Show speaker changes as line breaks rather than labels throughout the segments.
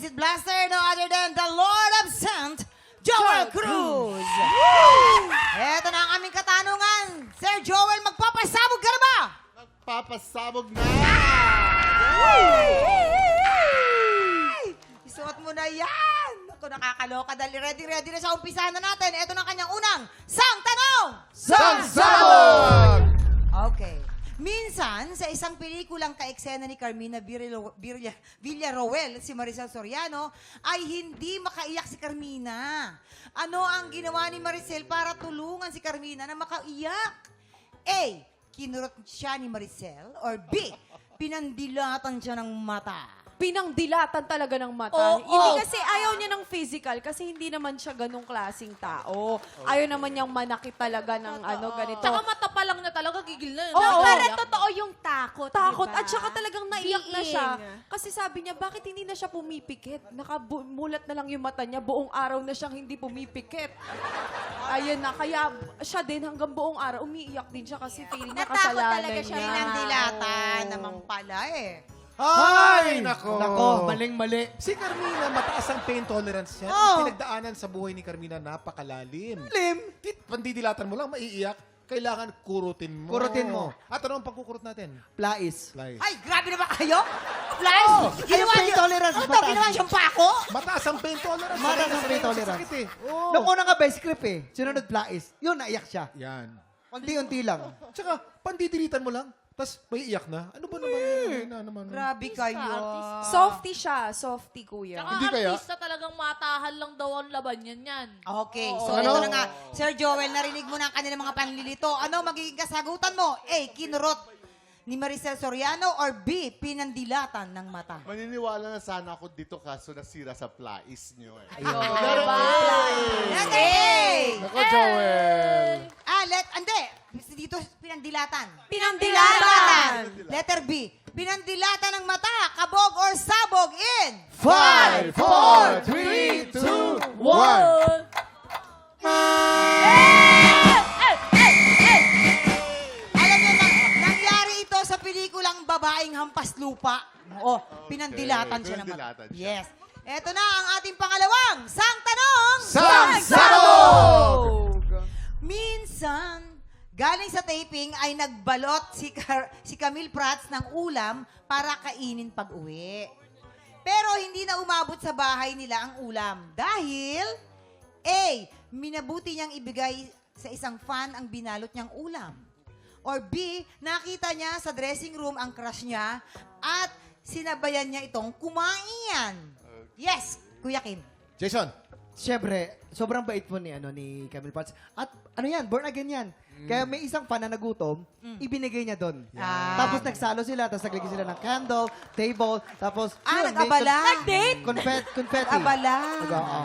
Visit Blaster, no other than the Lord of Saint, Joel Cruz. Eto na ang aming katanungan. Sir Joel, magpapasabog ka na ba?
Magpapasabog na!
Isuot mo na yan. Ako, nakakaloka dahil ready na sa umpisahan na natin. Eto na kanyang unang sang tanong.
Sangsabog!
Okay. Minsan, sa isang pelikulang ka-eksena ni Carmina Villaroel, si Maricel Soriano, ay hindi makaiyak si Carmina. Ano ang ginawa ni Maricel para tulungan si Carmina na makaiyak? A. Kinurot siya ni Maricel. Or B. Pinandilatan siya ng mata.
Pinangdilatan talaga ng mata.
Oo.
Hindi kasi ayaw niya ng physical kasi hindi naman siya ganong klaseng tao. Ayaw naman niyang manakit talaga ng ganito.
Tsaka mata pa lang na talaga, gigil na.
Oo,
Para totoo yung takot,
takot
diba?
at saka talagang naiyak na siya.
Iing.
Kasi sabi niya, bakit hindi na siya pumipikit? Nakamulat na lang yung mata niya, buong araw na siyang hindi pumipikit. Ayun na, kaya siya din hanggang buong araw, umiiyak din siya kasi feeling niya
Natakot
kasalanan
talaga siya.
niya.
Pinandilatan naman pala eh.
Ay, nako!
Nako, maling-mali.
Si Carmina, mataas ang pain tolerance niya.
Oh.
Ang pinagdaanan sa buhay ni Carmina, napakalalim.
Lim.
Pandidilatan mo lang, maiiyak. Kailangan kurutin mo.
Kurutin mo.
At ano ang pagkukurot natin?
Plais.
Lies.
Ay, grabe na ba kayo? Flash!
Oh, yung pain tolerance,
Ano to,
mataas.
ginawa siyang pako?
Mataas ang pain tolerance.
Mataas ang
Sanay
pain
na sa
tolerance.
sakit eh. Oo.
Nung una nga best script eh. Sinunod Plais. Yun, naiyak siya.
Yan.
Unti-unti lang.
Tsaka, pandidilitan mo lang. Tapos, may iyak na. Ano ba naman yun? Ano naman?
Grabe kayo.
Softy siya, softy kuya.
Tsaka
Hindi kaya?
artista talagang matahan lang daw ang laban yan.
Okay, so
Ano?
ito na nga. Sir Joel, narinig mo na ang kanilang mga panlilito. Ano magiging kasagutan mo? A. Kinurot ni Maricel Soriano or B. Pinandilatan ng mata?
Maniniwala na sana ako dito kaso nasira sa plais nyo eh.
Ayun.
Letter A!
Ako, Joel.
Hindi. Dito, pinandilatan.
Pinandilatan!
Letter B. Pinandilatan ng mata, kabog or sabog in
5, 4, 3, 2, 1.
Alam niyo, nangyari ito sa pelikulang Babaeng Hampas Lupa. Oo, pinandilatan siya ng mata.
pinandilatan siya.
Yes. Eto na ang ating pangalawang sang tanong.
Sangsabog!
Minsan, galing sa taping ay nagbalot si Camille Prats ng ulam para kainin pag-uwi. Pero hindi na umabot sa bahay nila ang ulam dahil A. Minabuti niyang ibigay sa isang fan ang binalot niyang ulam. Or B. Nakita niya sa dressing room ang crush niya at sinabayan niya itong kumain. Yes, Kuya Kim.
Jason.
Siyempre, sobrang bait po ni Camille Prats. At ano yan, born again yan. Kaya may isang fan na nagutom, ibinigay niya doon.
Ah.
Tapos nagsalo sila, tapos naglagay sila ng candle, table, tapos... yun, may
nag-abala.
Nag-date?
Confetti.
Abala.
Oo.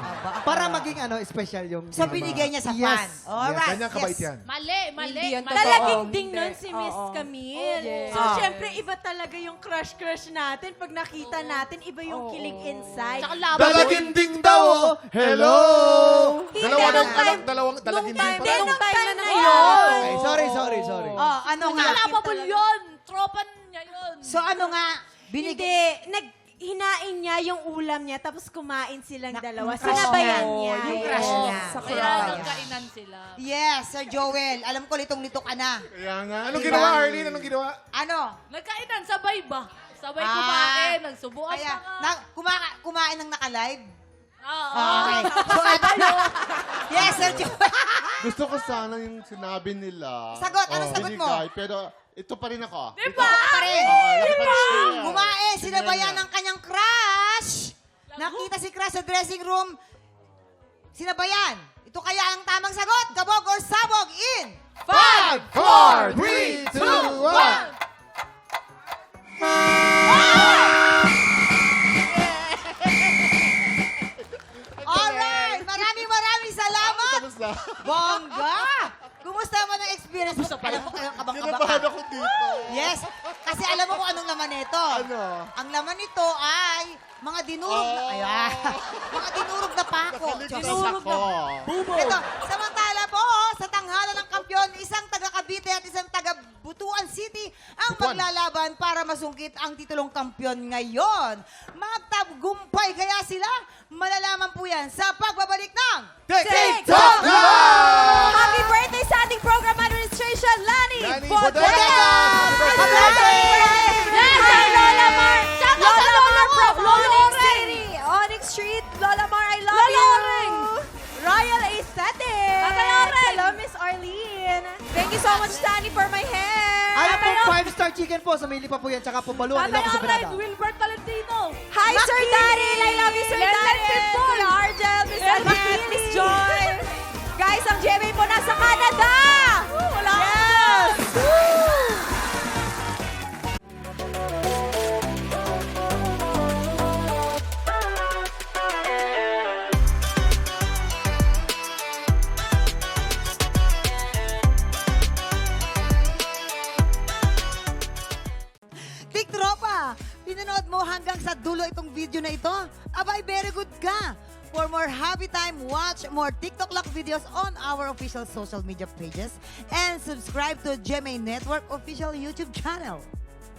Para maging special yung...
So, binigay niya sa fan.
Yes.
Alright.
Ganyang kabait yan.
Mali.
Hindi yan totoo.
Talagang ding
Hindi.
nun si Miss
Oo.
Camille.
Yes.
So, syempre, iba talaga yung crush natin. Pag nakita natin, iba yung kilig inside.
Tsaka laban.
Dalaginding daw! oh. Hello!
Hindi,
Dalawang dalaginding pa daw.
nung time na
yun.
Okay, sorry.
Oh, ano nga?
Kalapabol yun. Tropa niya yun.
So, ano nga?
Hindi, hinain niya yung ulam niya, tapos kumain silang dalawa.
crush
Sinabayan
niya.
niya.
Yung crush niya.
Sa
Kaya
kaya.
nagkainan sila.
Yes, Sir Joel. Alam ko, litong-lito ka na.
Kaya nga. Anong
Diba?
ginawa, Arlene? Anong ginawa?
Ano?
Nagkainan, sabay ba? Sabay
Ah.
kumain, nagsubuan
Kaya,
pa nga.
kumain ng naka-live?
Oo.
Okay. So, ano na? Yes, Sir Joel.
Gusto ko sana yung sinabi nila.
Sagot, anong sagot mo?
binigay, pero ito pa rin ako.
Diba?
Pa rin.
Nakapag-share.
Kumain, sinabayan ng kanyang crush. Nakita si crush sa dressing room. Sinabayan. Ito kaya ang tamang sagot? Kabog or sabog in
5, 4, 3, 2, 1.
Alright! Maraming salamat!
Tapos na.
Bongga! Kumusta naman ang experience mo? Alam mo kayo kabang-kabang
Kinabahan
ka.
ako dito.
Yes, kasi alam mo kung anong laman nito.
Ano?
Ang laman nito ay mga dinurog na... Ayan. Mga dinurog na pako.
Nakaligtas ako.
Ito, samantala po, sa tanghala ng kampyon, isang taga Cavite at isang taga Butuan City ang maglalaban para masungkit ang titulong kampyon ngayon. Magtagumpay kaya sila? Malalaman po yan sa pagbabalik ng
TikTok
Happy birthday sa ating program administration, Lani
Lani
Bodega!
Bodega!
Happy birthday! Hi, Lola Mar!
Shout out sa Lola mo!
from
Lola
Onyx
Oring!
City. Onyx Street, Lola Mar, I love
Lola
you!
Oring!
Royal Aesthetics!
Tatay Oring!
Hello, Miss Arlene! Thank you so much, Tani, for my hair!
Ano po, 5-star chicken po. Sa Mili pa po yan. Tsaka po baluan.
Tatay
Ilocos sa
Oren,
Pinada.
Wilbert Valentino.
Hi, Sir Daryl! I love you, Sir
Lenlen
Daryl!
Pitbull!
Kuya Argel, Miss Annette, Miss Joy! Guys, ang GMA po nasa Canada!
Wala
Yes!
Tik Tropa, pinanood mo hanggang sa dulo itong video na ito? Abay, very good ka! For more happy time, watch more TikTok Lock videos on our official social media pages and subscribe to GMA Network official YouTube channel.